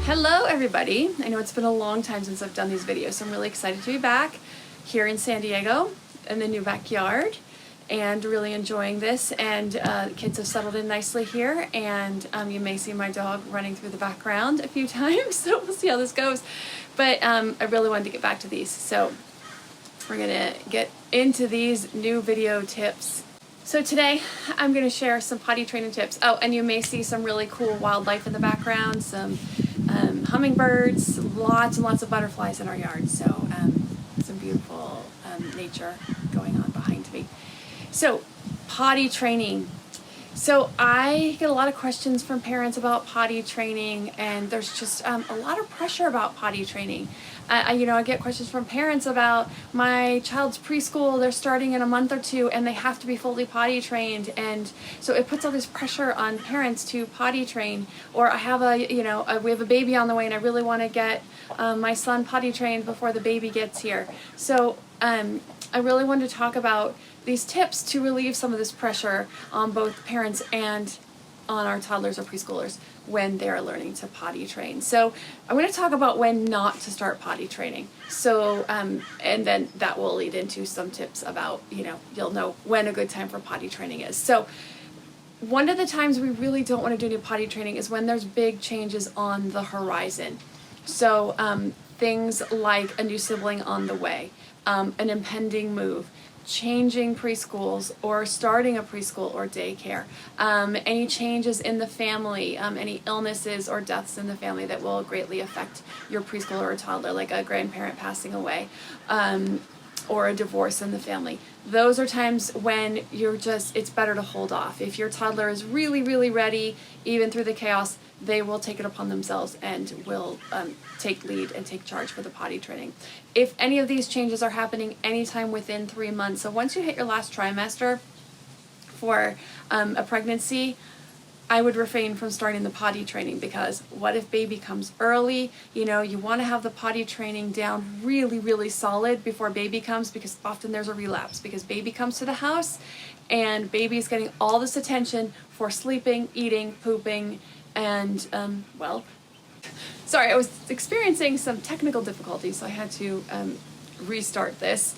Hello everybody. I know it's been a long time since I've done these videos, so I'm really excited to be back here in San Diego in the new backyard and really enjoying this. And the kids have settled in nicely here, and you may see my dog running through the background a few times, so we'll see how this goes. But I really wanted to get back to these, so we're gonna get into these new video tips. So today I'm going to share some potty training tips. Oh, and you may see some really cool wildlife in the background, some hummingbirds, lots and lots of butterflies in our yard. So some beautiful nature going on behind me. So potty training. So I get a lot of questions from parents about potty training, and there's just a lot of pressure about potty training. I get questions from parents about my child's preschool, they're starting in a month or two and they have to be fully potty trained, and so it puts all this pressure on parents to potty train. Or I have we have a baby on the way and I really want to get my son potty trained before the baby gets here. So I really wanted to talk about these tips to relieve some of this pressure on both parents and on our toddlers or preschoolers when they're learning to potty train. So I'm going to talk about when not to start potty training. So and then that will lead into some tips about, you'll know when a good time for potty training is. So one of the times we really don't want to do any potty training is when there's big changes on the horizon. So things like a new sibling on the way, an impending move, changing preschools or starting a preschool or daycare, any changes in the family, any illnesses or deaths in the family that will greatly affect your preschool or toddler, like a grandparent passing away, or a divorce in the family. Those are times when it's better to hold off. If your toddler is really, really ready, even through the chaos, they will take it upon themselves and will take lead and take charge for the potty training. If any of these changes are happening anytime within 3 months, so once you hit your last trimester for a pregnancy, I would refrain from starting the potty training, because what if baby comes early? You want to have the potty training down really, really solid before baby comes, because often there's a relapse, because baby comes to the house and baby's getting all this attention for sleeping, eating, pooping, and sorry, I was experiencing some technical difficulties, so I had to restart this.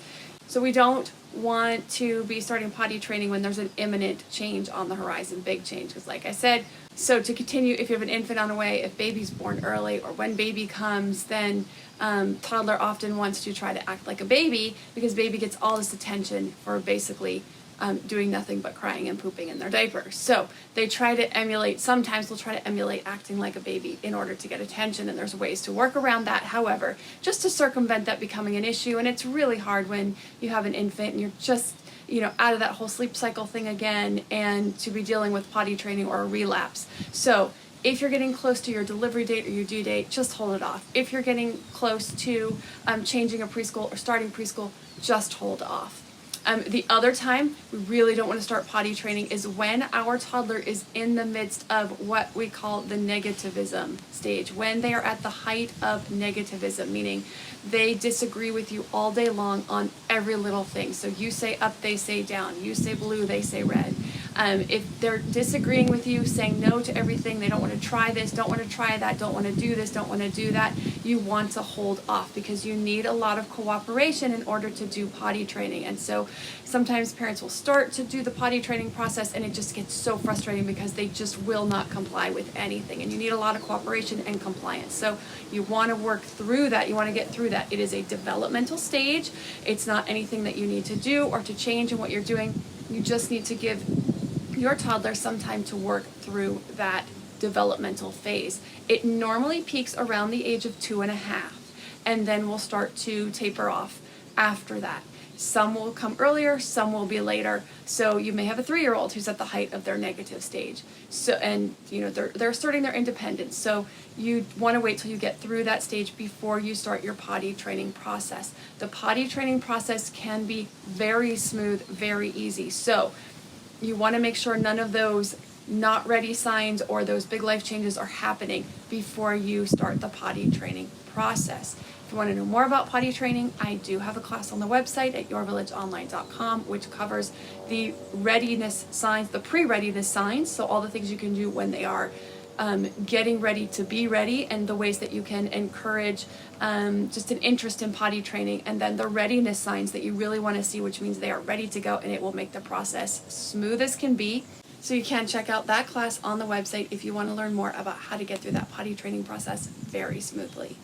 So we don't want to be starting potty training when there's an imminent change on the horizon, big change, because like I said, so to continue, if you have an infant on the way, if baby's born early, or when baby comes, then toddler often wants to try to act like a baby, because baby gets all this attention for basically doing nothing but crying and pooping in their diapers. So they try to emulate, sometimes they'll try to emulate acting like a baby in order to get attention, and there's ways to work around that, however, just to circumvent that becoming an issue. And it's really hard when you have an infant and you're just out of that whole sleep cycle thing again, and to be dealing with potty training or a relapse. So if you're getting close to your delivery date or your due date, just hold it off. If you're getting close to changing a preschool or starting preschool, just hold off. The other time we really don't want to start potty training is when our toddler is in the midst of what we call the negativism stage, when they are at the height of negativism, meaning they disagree with you all day long on every little thing. So you say up, they say down. You say blue, they say red. If they're disagreeing with you, saying no to everything, they don't want to try this, don't want to try that, don't want to do this, don't want to do that, you want to hold off, because you need a lot of cooperation in order to do potty training. And so sometimes parents will start to do the potty training process and it just gets so frustrating because they just will not comply with anything, and you need a lot of cooperation and compliance. So you want to work through that, you want to get through that. It is a developmental stage. It's not anything that you need to do or to change in what you're doing. You just need to give your toddler some time to work through that developmental phase. It normally peaks around the age of 2.5, and then will start to taper off after that. Some will come earlier, some will be later. So you may have a 3-year-old who's at the height of their negative stage. So, and they're asserting their independence. So you want to wait till you get through that stage before you start your potty training process. The potty training process can be very smooth, very easy. So you want to make sure none of those not ready signs or those big life changes are happening before you start the potty training process. If you want to know more about potty training, I do have a class on the website at yourvillageonline.com, which covers the readiness signs, the pre-readiness signs, so all the things you can do when they are getting ready to be ready, and the ways that you can encourage just an interest in potty training, and then the readiness signs that you really want to see, which means they are ready to go, and it will make the process smooth as can be. So you can check out that class on the website if you want to learn more about how to get through that potty training process very smoothly.